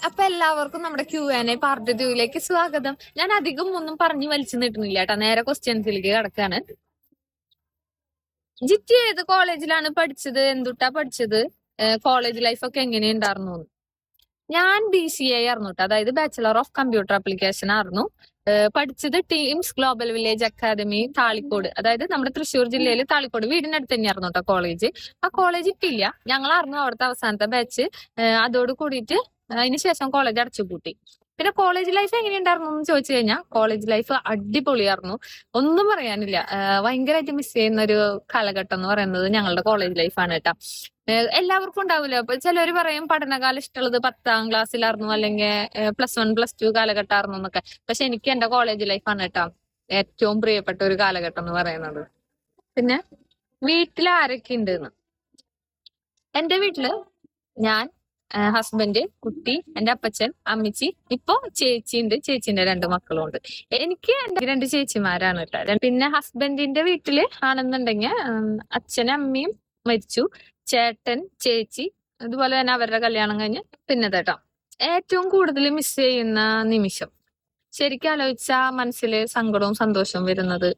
അപ്പൊ എല്ലാവർക്കും നമ്മുടെ Q&A പാർട്ട് 2ലേക്ക് സ്വാഗതം. ഞാൻ അധികം ഒന്നും പറഞ്ഞു വലിച്ചു നീട്ടുന്നില്ല കേട്ടോ, നേരെ ക്വസ്റ്റ്യൻസിലേക്ക് കിടക്കാണ്. ജിറ്റി ഏത് കോളേജിലാണ് പഠിച്ചത്, എന്തുട്ടാ പഠിച്ചത്, കോളേജ് ലൈഫ് ഒക്കെ എങ്ങനെയുണ്ടായിരുന്നു? ഞാൻ BCA ആയിരുന്നു കേട്ടോ, അതായത് ബാച്ചിലർ ഓഫ് കമ്പ്യൂട്ടർ ആപ്ലിക്കേഷൻ ആയിരുന്നു. പഠിച്ചത് Teams Global Village Academy Thalikkode, അതായത് നമ്മുടെ തൃശ്ശൂർ ജില്ലയിൽ താളിക്കോട് വീടിനടുത്ത് തന്നെയായിരുന്നു കേട്ടോ കോളേജ്. ആ കോളേജ് ഇട്ടില്ല, ഞങ്ങളായിരുന്നു അവിടുത്തെ അവസാനത്തെ ബാച്ച്. അതോട് കൂടിയിട്ട് അതിനുശേഷം കോളേജ് അടച്ചുപൂട്ടി. പിന്നെ കോളേജ് ലൈഫ് എങ്ങനെയുണ്ടായിരുന്നു എന്ന് ചോദിച്ചു കഴിഞ്ഞാൽ കോളേജ് ലൈഫ് അടിപൊളിയായിരുന്നു, ഒന്നും പറയാനില്ല. ഭയങ്കരമായിട്ട് മിസ് ചെയ്യുന്ന ഒരു കാലഘട്ടം എന്ന് പറയുന്നത് ഞങ്ങളുടെ കോളേജ് ലൈഫാണ് കേട്ടോ. എല്ലാവർക്കും ഉണ്ടാവില്ല. അപ്പൊ ചിലര് പറയും പഠനകാലം ഇഷ്ടമുള്ളത് 10ാം ക്ലാസ്സിലായിരുന്നു, അല്ലെങ്കിൽ +1 +2 കാലഘട്ടമായിരുന്നു എന്നൊക്കെ. പക്ഷെ എനിക്ക് എന്റെ കോളേജ് ലൈഫാണ് കേട്ടോ ഏറ്റവും പ്രിയപ്പെട്ട ഒരു കാലഘട്ടം എന്ന് പറയുന്നത്. പിന്നെ വീട്ടിൽ ആരൊക്കെ ഉണ്ടെന്ന്, എന്റെ വീട്ടില് ഞാൻ, ഹസ്ബൻഡ്, കുട്ടി, എന്റെ അപ്പച്ചൻ, അമ്മച്ചി, ഇപ്പൊ ചേച്ചി ഉണ്ട്, ചേച്ചിന്റെ 2 മക്കളും ഉണ്ട്. എനിക്ക് എന്റെ 2 ചേച്ചിമാരാണ് കേട്ടോ. പിന്നെ ഹസ്ബൻഡിന്റെ വീട്ടില് ആണെന്നുണ്ടെങ്കിൽ അച്ഛനും അമ്മയും മരിച്ചു, ചേട്ടൻ, ചേച്ചി, അതുപോലെ തന്നെ അവരുടെ കല്യാണം കഴിഞ്ഞ് പിന്നെ കേട്ടോ. ഏറ്റവും കൂടുതൽ മിസ് ചെയ്യുന്ന നിമിഷം ശരിക്കും ആലോചിച്ചാ മനസ്സില് സങ്കടവും സന്തോഷവും വരുന്നത്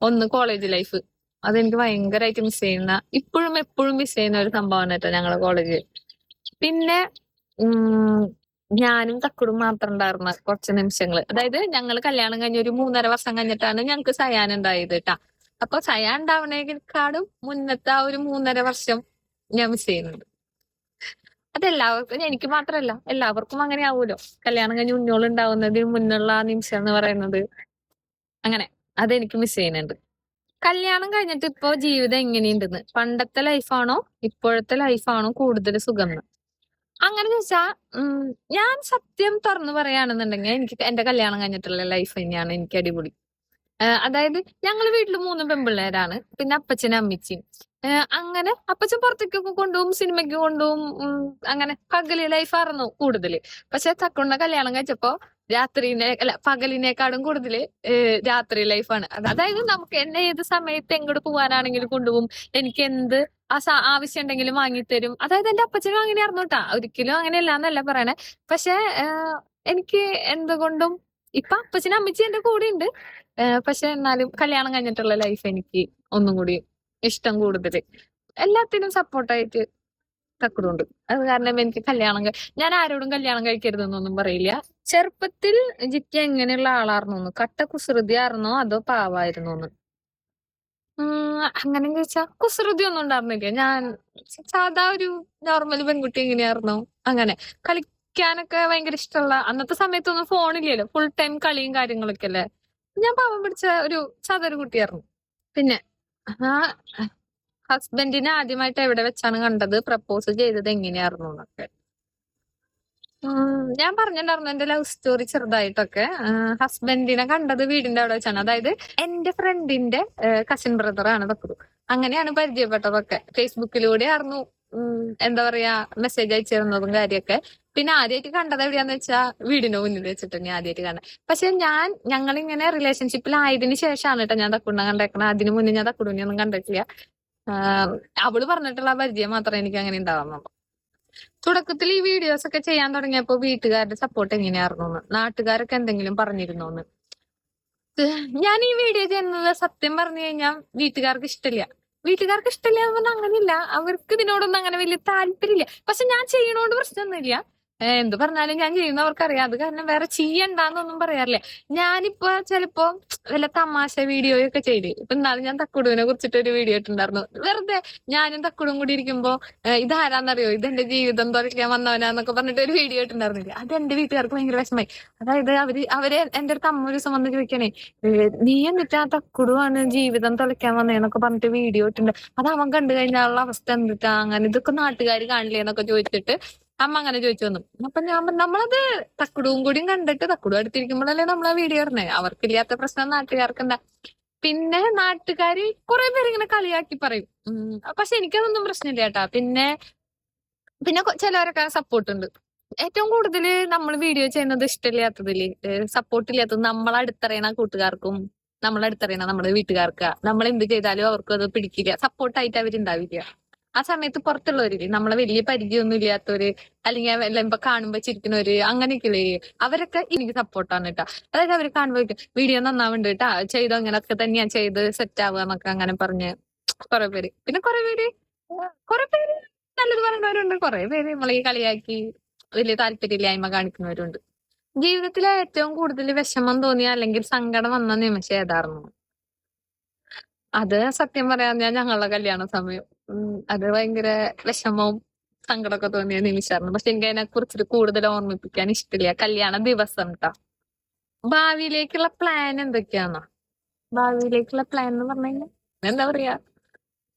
ഒന്ന് കോളേജ് ലൈഫ്. അതെനിക്ക് ഭയങ്കരമായിട്ട് മിസ് ചെയ്യുന്ന, ഇപ്പോഴും എപ്പോഴും മിസ് ചെയ്യുന്ന ഒരു സംഭവമാണ് കേട്ടോ ഞങ്ങളെ കോളേജ്. പിന്നെ ഞാനും തക്കുടും മാത്രം ഉണ്ടായിരുന്ന കുറച്ച് നിമിഷങ്ങള്, അതായത് ഞങ്ങൾ കല്യാണം കഴിഞ്ഞ ഒരു 3.5 വർഷം കഴിഞ്ഞിട്ടാണ് ഞങ്ങൾക്ക് സയാൻ ഉണ്ടായത് കേട്ടാ. അപ്പൊ സയാൻ ഉണ്ടാവണേക്കാളും മുന്നത്തെ ആ ഒരു 3.5 വർഷം ഞാൻ മിസ് ചെയ്യുന്നുണ്ട്. അതെല്ലാവർക്കും, എനിക്ക് മാത്രല്ല എല്ലാവർക്കും അങ്ങനെ ആവുമല്ലോ. കല്യാണം കഴിഞ്ഞ് കുഞ്ഞോള് ഉണ്ടാവുന്നതിന് മുന്നുള്ള ആ നിമിഷം എന്ന് പറയുന്നത് അങ്ങനെ, അതെനിക്ക് മിസ് ചെയ്യുന്നുണ്ട്. കല്യാണം കഴിഞ്ഞിട്ട് ഇപ്പോ ജീവിതം എങ്ങനെയുണ്ടെന്ന്, പണ്ടത്തെ ലൈഫാണോ ഇപ്പോഴത്തെ ലൈഫാണോ കൂടുതൽ സുഖം? അങ്ങനെ ചോദിച്ചാ ഞാൻ സത്യം തുറന്നു പറയുകയാണെന്നുണ്ടെങ്കിൽ എനിക്ക് എന്റെ കല്യാണം കഴിഞ്ഞിട്ടുള്ള ലൈഫ് തന്നെയാണ് എനിക്ക് അടിപൊളി. അതായത് ഞങ്ങൾ വീട്ടിൽ 3 പെൺപിള്ളേരാണ്, പിന്നെ അപ്പച്ചനും അമ്മച്ചിയും. അങ്ങനെ അപ്പച്ചൻ പുറത്തേക്കൊക്കെ കൊണ്ടുപോകും, സിനിമയ്ക്ക് കൊണ്ടുപോകും. അങ്ങനെ പകല് ലൈഫായിരുന്നു കൂടുതൽ. പക്ഷെ തക്കുണ്ണ കല്യാണം കഴിച്ചപ്പോ പകലിനേക്കാളും കൂടുതൽ രാത്രി ലൈഫാണ്. അതായത് നമുക്ക് എന്നെ ഏത് സമയത്ത് എങ്ങോട്ട് പോകാനാണെങ്കിലും കൊണ്ടുപോകും, എനിക്ക് എന്ത് ആവശ്യം ഉണ്ടെങ്കിലും വാങ്ങിത്തരും. അതായത് എന്റെ അപ്പച്ചനും അങ്ങനെയായിരുന്നു കേട്ടാ, ഒരിക്കലും അങ്ങനെയല്ല എന്നല്ല പറയണേ. പക്ഷെ എനിക്ക് എന്തുകൊണ്ടും ഇപ്പൊ അപ്പച്ചനും അമ്മച്ചി എന്റെ കൂടെ ഉണ്ട്. പക്ഷെ എന്നാലും കല്യാണം കഴിഞ്ഞിട്ടുള്ള ലൈഫ് എനിക്ക് ഒന്നും കൂടി ഇഷ്ടം കൂടുതൽ. എല്ലാത്തിനും സപ്പോർട്ടായിട്ട് തക്കുടുണ്ട്. അത് കാരണം എനിക്ക് ഞാൻ ആരോടും കല്യാണം കഴിക്കരുതെന്നൊന്നും പറയില്ല. ചെറുപ്പത്തിൽ ജിറ്റി എങ്ങനെയുള്ള ആളായിരുന്നോന്ന്, കട്ട കുസൃതി ആയിരുന്നോ അതോ പാവായിരുന്നോന്ന്? അങ്ങനെ ചോദിച്ചാ കുസൃതി ഒന്നും ഉണ്ടായിരുന്നില്ല. ഞാൻ സാധാ ഒരു നോർമൽ പെൺകുട്ടി എങ്ങനെയായിരുന്നോ അങ്ങനെ. കളിക്കാനൊക്കെ ഭയങ്കര ഇഷ്ടമുള്ള, അന്നത്തെ സമയത്തൊന്നും ഫോണില്ലല്ലോ, ഫുൾ ടൈം കളിയും കാര്യങ്ങളൊക്കെ അല്ലേ. ഞാൻ പാവം പിടിച്ച ഒരു സാധാരണ കുട്ടിയായിരുന്നു. പിന്നെ ഹസ്ബൻഡിനെ ആദ്യമായിട്ട് എവിടെ വെച്ചാണ് കണ്ടത്, പ്രപ്പോസ് ചെയ്തത് എങ്ങനെയായിരുന്നു എന്നൊക്കെ. ഞാൻ പറഞ്ഞിട്ടുണ്ടായിരുന്നു എന്റെ ലവ് സ്റ്റോറി ചെറുതായിട്ടൊക്കെ. ഹസ്ബൻഡിനെ കണ്ടത് വീടിന്റെ അവിടെ വെച്ചാണ്, അതായത് എന്റെ ഫ്രണ്ടിന്റെ കസിൻ ബ്രദറാണ് തക്കുടു. അങ്ങനെയാണ് പരിചയപ്പെട്ടതൊക്കെ. ഫേസ്ബുക്കിലൂടെ ആയിരുന്നു എന്താ പറയാ മെസ്സേജ് അയച്ചിരുന്നതും കാര്യമൊക്കെ. പിന്നെ ആദ്യമായിട്ട് കണ്ടത് എവിടെയാന്ന് വെച്ചാ വീടിന്റെ മുന്നിൽ വെച്ചിട്ട് ഞാൻ ആദ്യമായിട്ട് കാണാൻ. പക്ഷെ ഞങ്ങളിങ്ങനെ റിലേഷൻഷിപ്പിലായതിനു ശേഷമാണ് കേട്ടോ ഞാൻ തക്കുടിനെ കണ്ടേക്കണം. അതിനു മുന്നേ ഞാൻ തക്കുടിനെ ഒന്നും കണ്ടിട്ടില്ല. അവള് പറഞ്ഞിട്ടുള്ള പരിചയം മാത്രമേ എനിക്ക് അങ്ങനെ ഉണ്ടാവുന്നുള്ളൂ. തുടക്കത്തിൽ ഈ വീഡിയോസ് ഒക്കെ ചെയ്യാൻ തുടങ്ങിയപ്പോ വീട്ടുകാരുടെ സപ്പോർട്ട് എങ്ങനെയായിരുന്നു, നാട്ടുകാരൊക്കെ എന്തെങ്കിലും പറഞ്ഞിരുന്നോന്ന്? ഞാൻ ഈ വീഡിയോ ചെയ്യുന്നത് സത്യം പറഞ്ഞു കഴിഞ്ഞാൽ വീട്ടുകാർക്ക് ഇഷ്ടമില്ല. വീട്ടുകാർക്ക് ഇഷ്ടമില്ല എന്ന് പറഞ്ഞാൽ അങ്ങനെയില്ല, അവർക്ക് ഇതിനോടൊന്നും അങ്ങനെ വലിയ താല്പര്യമില്ല. പക്ഷെ ഞാൻ ചെയ്യണോണ്ട് പ്രശ്നമൊന്നുമില്ല. എന്ത് പറഞ്ഞാലും ഞാൻ ചെയ്യുന്നവർക്കറിയാം. അത് കാരണം വേറെ ചെയ്യണ്ടെന്നൊന്നും പറയാറില്ല. ഞാനിപ്പോ ചിലപ്പോ വല്ല തമാശ വീഡിയോയൊക്കെ ചെയ്ത്, ഇപ്പൊ എന്നാലും ഞാൻ തക്കുടുവിനെ കുറിച്ചിട്ട് ഒരു വീഡിയോ ഇട്ടുണ്ടായിരുന്നു. വെറുതെ ഞാനും തക്കുടും കൂടി ഇരിക്കുമ്പോ ഇതാരാന്നറിയോ, ഇതെന്റെ ജീവിതം തുറക്കാൻ വന്നവനാന്നൊക്കെ പറഞ്ഞിട്ട് ഒരു വീഡിയോ ഇട്ടുണ്ടായിരുന്നില്ല. അത് എന്റെ വീട്ടുകാർക്ക് ഭയങ്കര വിഷമായി. അതായത് അവര് എന്റെ അടുത്ത് അമ്മ ഒരു ദിവസം വന്ന് ചോദിക്കണേ, നീ എന്നിട്ട് ആ തക്കുടുവാണ് ജീവിതം തുളയ്ക്കാൻ വന്നേന്നൊക്കെ പറഞ്ഞിട്ട് വീഡിയോ ഇട്ടുണ്ട്, അത് അവൻ കണ്ടു കഴിഞ്ഞാലുള്ള അവസ്ഥ എന്തിട്ടാ, അങ്ങനെ ഇതൊക്കെ നാട്ടുകാർ കാണില്ലേ എന്നൊക്കെ ചോദിച്ചിട്ട് അമ്മ അങ്ങനെ ചോദിച്ചു വന്നു. അപ്പൊ നമ്മളത് തക്കുടും കൂടിയും കണ്ടിട്ട്, തക്കുടും അടുത്തിരിക്കുമ്പോഴല്ലേ നമ്മളാ വീഡിയോ ഇടണേ. അവർക്കില്ലാത്ത പ്രശ്നം നാട്ടുകാർക്ക് എന്താ. പിന്നെ നാട്ടുകാര് കുറെ പേര് ഇങ്ങനെ കളിയാക്കി പറയും. പക്ഷെ എനിക്കതൊന്നും പ്രശ്നമില്ല കേട്ടാ. പിന്നെ ചിലവരൊക്കെ സപ്പോർട്ട് ഉണ്ട്. ഏറ്റവും കൂടുതൽ നമ്മൾ വീഡിയോ ചെയ്യുന്നത് ഇഷ്ടമില്ലാത്തതില്, സപ്പോർട്ടില്ലാത്തത് നമ്മളടുത്തറിയണ കൂട്ടുകാർക്കും നമ്മളടുത്തറിയണ നമ്മുടെ വീട്ടുകാർക്കാ. നമ്മൾ എന്ത് ചെയ്താലും അവർക്കും അത് പിടിക്കില്ല, സപ്പോർട്ടായിട്ട് അവരുണ്ടാവില്ല. ആ സമയത്ത് പുറത്തുള്ളവരില്ലേ, നമ്മളെ വലിയ പരിചയമൊന്നും ഇല്ലാത്തവര്, അല്ലെങ്കിൽ എല്ലാം ഇപ്പൊ കാണുമ്പോ ചിരിക്കുന്നവര്, അങ്ങനെയൊക്കെയല്ലേ, അവരൊക്കെ എനിക്ക് സപ്പോർട്ടാണ് കേട്ടാ. അതായത് അവര് കാണുമ്പോ വീഡിയോ നന്നാവുണ്ട് കേട്ടാ, ചെയ്തോ അങ്ങനൊക്കെ തന്നെയാ, ചെയ്ത് സെറ്റ് ആവുക എന്നൊക്കെ അങ്ങനെ പറഞ്ഞ് കുറെ പേര്. പിന്നെ കുറെ പേര് നല്ലത് പറയുന്നവരുണ്ട്, കുറെ പേര് നമ്മളെ ഈ കളിയാക്കി വലിയ താല്പര്യമില്ലായ്മ കാണിക്കുന്നവരുണ്ട്. ജീവിതത്തിലെ ഏറ്റവും കൂടുതൽ വിഷമം തോന്നിയ അല്ലെങ്കിൽ സങ്കടം വന്ന നിമിഷം ഏതായിരുന്നു? അത് സത്യം പറയാൻ ഞാൻ ഞങ്ങളുടെ കല്യാണ സമയം. അത് ഭയങ്കര വിഷമവും സങ്കടമൊക്കെ തോന്നിയ നിമിഷമായിരുന്നു. പക്ഷെ എനിക്ക് അതിനെ കുറിച്ചിട്ട് കൂടുതൽ ഓർമ്മിപ്പിക്കാൻ ഇഷ്ടമില്ല. കല്യാണ ദിവസം ട്ടാ. ഭാവിയിലേക്കുള്ള പ്ലാൻ എന്തൊക്കെയാന്നോ? ഭാവിയിലേക്കുള്ള പ്ലാൻ എന്ന് പറഞ്ഞു കഴിഞ്ഞാൽ എന്താ പറയാ,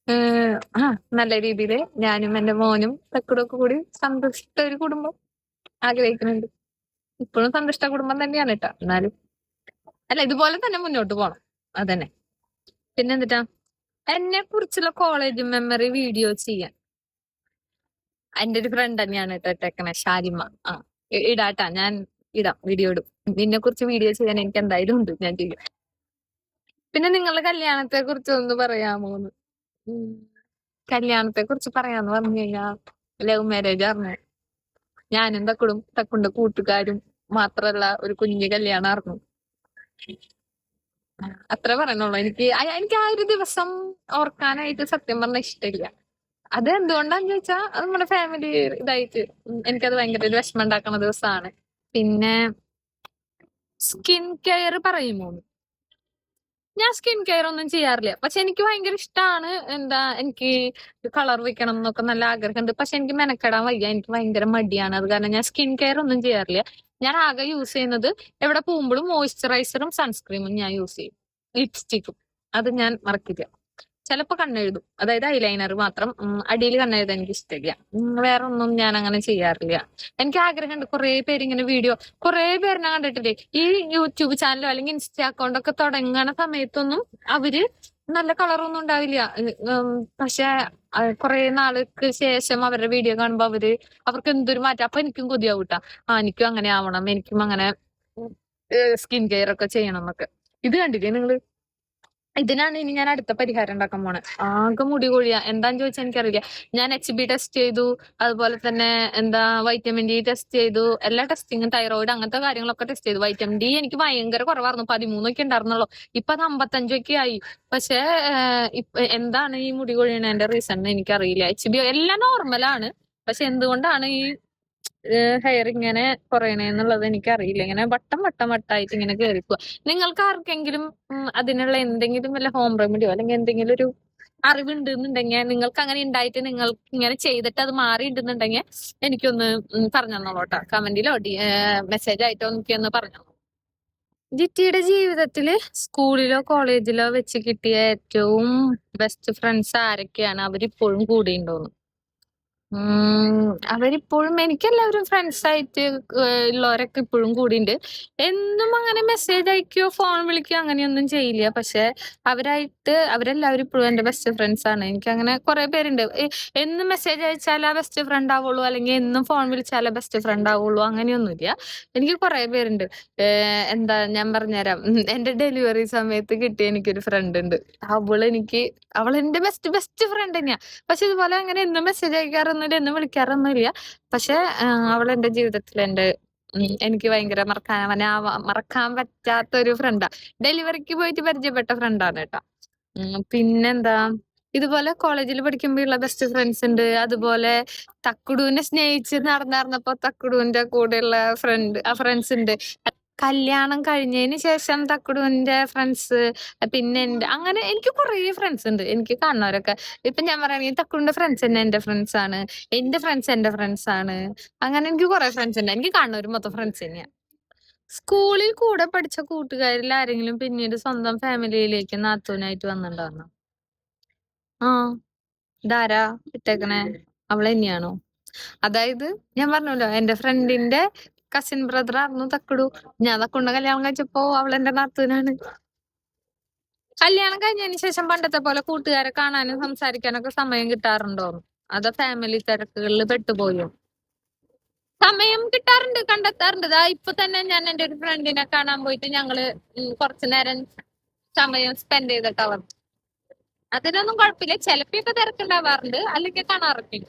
ആ നല്ല രീതിയില് ഞാനും എന്റെ മോനും തക്കുടൊക്കെ കൂടി സന്തുഷ്ട ഒരു കുടുംബം ആഗ്രഹിക്കുന്നുണ്ട്. ഇപ്പോഴും സന്തുഷ്ട കുടുംബം തന്നെയാണ് കേട്ടോ. എന്നാലും അല്ല, ഇതുപോലെ തന്നെ മുന്നോട്ട് പോണം. അതന്നെ. പിന്നെന്തിട്ടാ, എന്നെ കുറിച്ചുള്ള കോളേജ് മെമ്മറി വീഡിയോ ചെയ്യാൻ എന്റെ ഒരു ഫ്രണ്ട് തന്നെയാണ് കേട്ടോ ഇട്ടേക്കണെ, ഷാരിമ. ആ ഇടാട്ടാ, ഞാൻ ഇടാം, വീഡിയോ ഇടും. നിന്നെ കുറിച്ച് വീഡിയോ ചെയ്യാൻ എനിക്ക് എന്തായാലും ഉണ്ട്, ഞാൻ ചെയ്യും. പിന്നെ നിങ്ങളുടെ കല്യാണത്തെ കുറിച്ച് ഒന്ന് പറയാമോന്ന്? ഉം, കല്യാണത്തെ കുറിച്ച് പറയാന്ന് പറഞ്ഞു കഴിഞ്ഞാ, ലവ് മാരേജ് ആയിരുന്നു. ഞാനും തക്കുണ്ട് കൂട്ടുകാരും മാത്രല്ല ഒരു കുഞ്ഞു കല്യാണമായിരുന്നു. അത്ര പറയണുള്ളൂ. എനിക്ക് ആ ഒരു ദിവസം ഓർക്കാനായിട്ട് സത്യം പറഞ്ഞ ഇഷ്ടമില്ല. അത് എന്തുകൊണ്ടാന്ന് ചോദിച്ചാ, അത് നമ്മുടെ ഫാമിലി ഇതായിട്ട് എനിക്കത് ഭയങ്കര ഒരു വിഷമം ഉണ്ടാക്കുന്ന ദിവസമാണ്. പിന്നെ സ്കിൻ കെയർ പറയുമോ? ഞാൻ സ്കിൻ കെയർ ഒന്നും ചെയ്യാറില്ല. പക്ഷെ എനിക്ക് ഭയങ്കര ഇഷ്ടമാണ്. എനിക്ക് കളർ വെക്കണം എന്നൊക്കെ നല്ല ആഗ്രഹമുണ്ട്. പക്ഷെ എനിക്ക് മെനക്കെടാൻ വയ്യ, എനിക്ക് ഭയങ്കര മടിയാണ്. അത് കാരണം ഞാൻ സ്കിൻ കെയർ ഒന്നും ചെയ്യാറില്ല. ഞാൻ ആകെ യൂസ് ചെയ്യുന്നത് എവിടെ പോകുമ്പോഴും മോയ്സ്ചറൈസറും സൺസ്ക്രീമും ഞാൻ യൂസ് ചെയ്യും. ലിപ്സ്റ്റിക്കും അത് ഞാൻ മറക്കില്ല. ചിലപ്പോ കണ്ണെഴുതും, അതായത് ഐലൈനർ മാത്രം. അടിയിൽ കണ്ണെഴുതാൻ എനിക്ക് ഇഷ്ടമില്ല. വേറെ ഒന്നും ഞാൻ അങ്ങനെ ചെയ്യാറില്ല. എനിക്ക് ആഗ്രഹമുണ്ട്. കുറെ പേരിനെ കണ്ടിട്ടില്ലേ, ഈ യൂട്യൂബ് ചാനലോ അല്ലെങ്കിൽ ഇൻസ്റ്റ അക്കൗണ്ടൊക്കെ തുടങ്ങണ സമയത്തൊന്നും അവര് നല്ല കളറൊന്നും ഉണ്ടാവില്ല. പക്ഷെ കുറെ നാൾക്ക് ശേഷം അവരുടെ വീഡിയോ കാണുമ്പോ അവർക്ക് എന്തൊരു മാറ്റം. അപ്പൊ എനിക്കും കൊതിയാവൂട്ടാ, എനിക്കും അങ്ങനെ ആവണം, എനിക്കും അങ്ങനെ സ്കിൻ കെയർ ഒക്കെ ചെയ്യണം എന്നൊക്കെ. ഇത് കണ്ടില്ലേ നിങ്ങള്? ഇതിനാണ് ഇനി ഞാൻ അടുത്ത പരിഹാരം ഉണ്ടാക്കാൻ പോണെ. ആകെ മുടി കൊഴിയാ. എന്താന്ന് ചോദിച്ചാൽ എനിക്കറിയില്ല. ഞാൻ HB ടെസ്റ്റ് ചെയ്തു, അതുപോലെ തന്നെ വൈറ്റമിൻ ഡി ടെസ്റ്റ് ചെയ്തു, എല്ലാ ടെസ്റ്റിങ്ങും, തൈറോയിഡ് അങ്ങനത്തെ കാര്യങ്ങളൊക്കെ ടെസ്റ്റ് ചെയ്തു. വൈറ്റമിൻ ഡി എനിക്ക് ഭയങ്കര കുറവായിരുന്നു, 13 ഉണ്ടായിരുന്നുള്ളൂ. ഇപ്പൊ അത് 55 ആയി. പക്ഷെ ഇപ്പൊ എന്താണ് ഈ മുടി കൊഴിയണതിന്റെ റീസൺ എനിക്കറിയില്ല. HB എല്ലാം നോർമലാണ്. പക്ഷെ എന്തുകൊണ്ടാണ് ഈ ഹെയർ ഇങ്ങനെ കുറയണേന്നുള്ളത് എനിക്കറിയില്ല. ഇങ്ങനെ വട്ടമായിട്ട് ഇങ്ങനെ കേറിപ്പോവാ. നിങ്ങൾക്ക് ആർക്കെങ്കിലും അതിനുള്ള എന്തെങ്കിലും വല്ല ഹോം റെമഡിയോ അല്ലെങ്കിൽ എന്തെങ്കിലും ഒരു അറിവുണ്ടെന്നുണ്ടെങ്കിൽ, നിങ്ങൾക്ക് അങ്ങനെ ഉണ്ടായിട്ട് നിങ്ങൾക്ക് ഇങ്ങനെ ചെയ്തിട്ട് അത് മാറിയിട്ടുണ്ടെന്നുണ്ടെങ്കിൽ എനിക്കൊന്ന് പറഞ്ഞു തന്നോളൂട്ടോ. കമന്റിലോ മെസ്സേജ് ആയിട്ടോ എനിക്കൊന്ന് പറഞ്ഞു. ജിറ്റിയുടെ ജീവിതത്തില് സ്കൂളിലോ കോളേജിലോ വെച്ച് കിട്ടിയ ഏറ്റവും ബെസ്റ്റ് ഫ്രണ്ട്സ് ആരൊക്കെയാണ്? അവരിപ്പോഴും കൂടെ ഉണ്ടോന്ന്? അവരിപ്പോഴും എനിക്കെല്ലാവരും ഫ്രണ്ട്സ് ആയിട്ട് ഉള്ളവരൊക്കെ ഇപ്പോഴും കൂടിയുണ്ട്. എന്നും അങ്ങനെ മെസ്സേജ് അയക്കുകയോ ഫോൺ വിളിക്കുകയോ അങ്ങനെയൊന്നും ചെയ്യില്ല. പക്ഷെ അവരെല്ലാവരും ഇപ്പോഴും എന്റെ ബെസ്റ്റ് ഫ്രണ്ട്സ് ആണ്. എനിക്ക് അങ്ങനെ കുറെ പേരുണ്ട്. എന്നും മെസ്സേജ് അയച്ചാലാ ബെസ്റ്റ് ഫ്രണ്ട് ആവുള്ളൂ, അല്ലെങ്കിൽ എന്നും ഫോൺ വിളിച്ചാലേ ബെസ്റ്റ് ഫ്രണ്ട് ആവുള്ളൂ, അങ്ങനെയൊന്നുമില്ല. എനിക്ക് കുറെ പേരുണ്ട്. ഞാൻ പറഞ്ഞുതരാം. എന്റെ ഡെലിവറി സമയത്ത് കിട്ടിയ എനിക്കൊരു ഫ്രണ്ട് ഉണ്ട്. അവൾ എന്റെ ബെസ്റ്റ് ഫ്രണ്ട് തന്നെയാ. പക്ഷെ ഇതുപോലെ അങ്ങനെ എന്നും മെസ്സേജ് അയക്കാറൊന്നുമില്ല, എന്നും വിളിക്കാറൊന്നുമില്ല. പക്ഷെ അവൾ എന്റെ ജീവിതത്തിൽ എനിക്ക് ഭയങ്കര മറക്കാൻ പറ്റാത്ത ഒരു ഫ്രണ്ടാ. ഡെലിവറിക്ക് പോയിട്ട് പരിചയപ്പെട്ട ഫ്രണ്ടാണ് കേട്ടോ. പിന്നെന്താ, ഇതുപോലെ കോളേജിൽ പഠിക്കുമ്പോഴുള്ള ബെസ്റ്റ് ഫ്രണ്ട്സ് ഉണ്ട്. അതുപോലെ തക്കുടൂനെ സ്നേഹിച്ച് നടന്നപ്പോ തക്കുടൂന്റെ കൂടെയുള്ള ഫ്രണ്ട്സ് ഉണ്ട്. കല്യാണം കഴിഞ്ഞതിന് ശേഷം തക്കുടൂന്റെ ഫ്രണ്ട്സ്, പിന്നെ അങ്ങനെ എനിക്ക് കുറേ ഫ്രണ്ട്സ് ഉണ്ട്. എനിക്ക് കാണുന്നവരൊക്കെ ഇപ്പൊ ഞാൻ പറയുകയാണെങ്കിൽ തക്കുടിന്റെ ഫ്രണ്ട്സ് തന്നെ എന്റെ ഫ്രണ്ട്സ് ആണ്, എന്റെ ഫ്രണ്ട്സ് ആണ്. അങ്ങനെ എനിക്ക് കുറെ ഫ്രണ്ട്സ് ഉണ്ട്. എനിക്ക് കാണുന്നവര് മൊത്തം ഫ്രണ്ട്സ് തന്നെയാ. സ്കൂളിൽ കൂടെ പഠിച്ച കൂട്ടുകാരിൽ ആരെങ്കിലും പിന്നീട് സ്വന്തം ഫാമിലിയിലേക്ക് നാത്തൂനായിട്ട് വന്നിട്ടുണ്ടായിരുന്നോ? ആ, ഇതാരാ ഇട്ടേക്കണേ? അവള് തന്നെയാണോ? അതായത് ഞാൻ പറഞ്ഞല്ലോ, എന്റെ ഫ്രണ്ടിന്റെ കസിൻ ബ്രദർ ആയിരുന്നു തക്കുടു. ഞാൻ തക്കുണ്ട കല്യാണം കഴിച്ചപ്പോ അവളെന്റെ നാത്തൂനാണ്. കല്യാണം കഴിഞ്ഞതിന് ശേഷം പണ്ടത്തെ പോലെ കൂട്ടുകാരെ കാണാനും സംസാരിക്കാനൊക്കെ സമയം കിട്ടാറുണ്ടോന്ന്? അതോ ഫാമിലി തിരക്കുകളിൽ പെട്ടുപോയോ? സമയം കിട്ടാറുണ്ട്, കണ്ടെത്താറുണ്ട്. ഇപ്പൊ തന്നെ ഞാൻ എന്റെ ഒരു ഫ്രണ്ടിനെ കാണാൻ പോയിട്ട് ഞങ്ങള് കുറച്ചു നേരം സമയം സ്പെൻഡ് ചെയ്തിട്ടാ വന്നു. അതിനൊന്നും കുഴപ്പമില്ല. ചിലപ്പോഴൊക്കെ തിരക്കുണ്ടാവാറുണ്ട്, അല്ലെങ്കിൽ കാണാറൊക്കെ.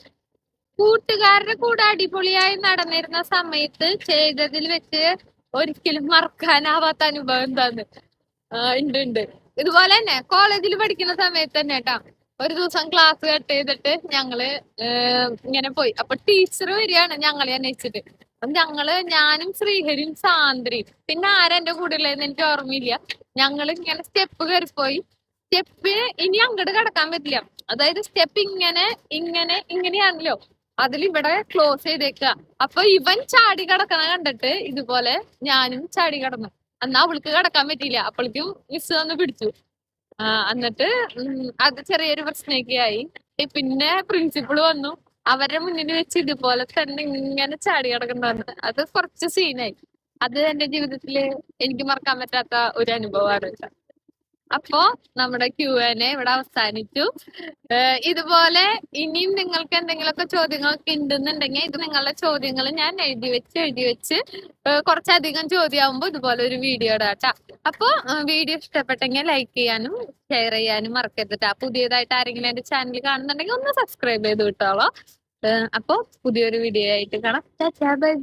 കൂട്ടുകാരുടെ കൂടെ അടിപൊളിയായി നടന്നിരുന്ന സമയത്ത് ചെയ്തതിൽ വെച്ച് ഒരിക്കലും മറക്കാനാവാത്ത അനുഭവം എന്താന്ന്? ഉണ്ട് ഉണ്ട്. ഇതുപോലെ തന്നെ കോളേജിൽ പഠിക്കുന്ന സമയത്ത് തന്നെ കേട്ടാ, ഒരു ദിവസം ക്ലാസ് കട്ട് ചെയ്തിട്ട് ഞങ്ങള് ഇങ്ങനെ പോയി. അപ്പൊ ടീച്ചർ വരികയാണ് ഞങ്ങളെ അന്വേഷിച്ചിട്ട്. അപ്പൊ ഞാനും ശ്രീഹരിയും സാന്ദ്രയും പിന്നെ ആരാ എന്റെ കൂടെ ഉള്ളതെന്ന് എനിക്ക് ഓർമ്മയില്ല. ഞങ്ങൾ ഇങ്ങനെ സ്റ്റെപ്പ് കയറിപ്പോയി. സ്റ്റെപ്പ് ഇനി അങ്ങോട്ട് കടക്കാൻ പറ്റില്ല. അതായത് സ്റ്റെപ്പ് ഇങ്ങനെയാണല്ലോ, അതിലിവിടെ ക്ലോസ് ചെയ്തേക്കുക. അപ്പൊ ഇവൻ ചാടി കിടക്കണ കണ്ടിട്ട് ഇതുപോലെ ഞാനും ചാടി കിടന്നു. എന്നാ അവൾക്ക് കിടക്കാൻ പറ്റിയില്ല. അപ്പോഴേക്കും മിസ് വന്ന് പിടിച്ചു. എന്നിട്ട് അത് ചെറിയൊരു പ്രശ്നമൊക്കെ ആയി. പിന്നെ പ്രിൻസിപ്പൾ വന്നു. അവരുടെ മുന്നിൽ വെച്ച് ഇതുപോലെ തന്നെ ഇങ്ങനെ ചാടി കിടക്കണ്ടെന്ന്. അത് കുറച്ച് സീനായി. അത് എന്റെ ജീവിതത്തില് എനിക്ക് മറക്കാൻ പറ്റാത്ത ഒരു അനുഭവമാണ്. അപ്പോ നമ്മുടെ Q&A ഇവിടെ അവസാനിച്ചു. ഇതുപോലെ ഇനിയും നിങ്ങൾക്ക് എന്തെങ്കിലുമൊക്കെ ചോദ്യങ്ങളൊക്കെ ഉണ്ടെന്നുണ്ടെങ്കിൽ ഇത് നിങ്ങളുടെ ചോദ്യങ്ങൾ ഞാൻ എഴുതി വെച്ച് കുറച്ചധികം ചോദ്യമാകുമ്പോൾ ഇതുപോലെ ഒരു വീഡിയോ ഇടാട്ടാ. അപ്പൊ വീഡിയോ ഇഷ്ടപ്പെട്ടെങ്കിൽ ലൈക്ക് ചെയ്യാനും ഷെയർ ചെയ്യാനും മറക്കരുത്. പുതിയതായിട്ട് ആരെങ്കിലും എന്റെ ചാനൽ കാണുന്നുണ്ടെങ്കിൽ ഒന്ന് സബ്സ്ക്രൈബ് ചെയ്ത് വിട്ടോളോ. അപ്പൊ പുതിയൊരു വീഡിയോ ആയിട്ട് കാണാം. Bye bye.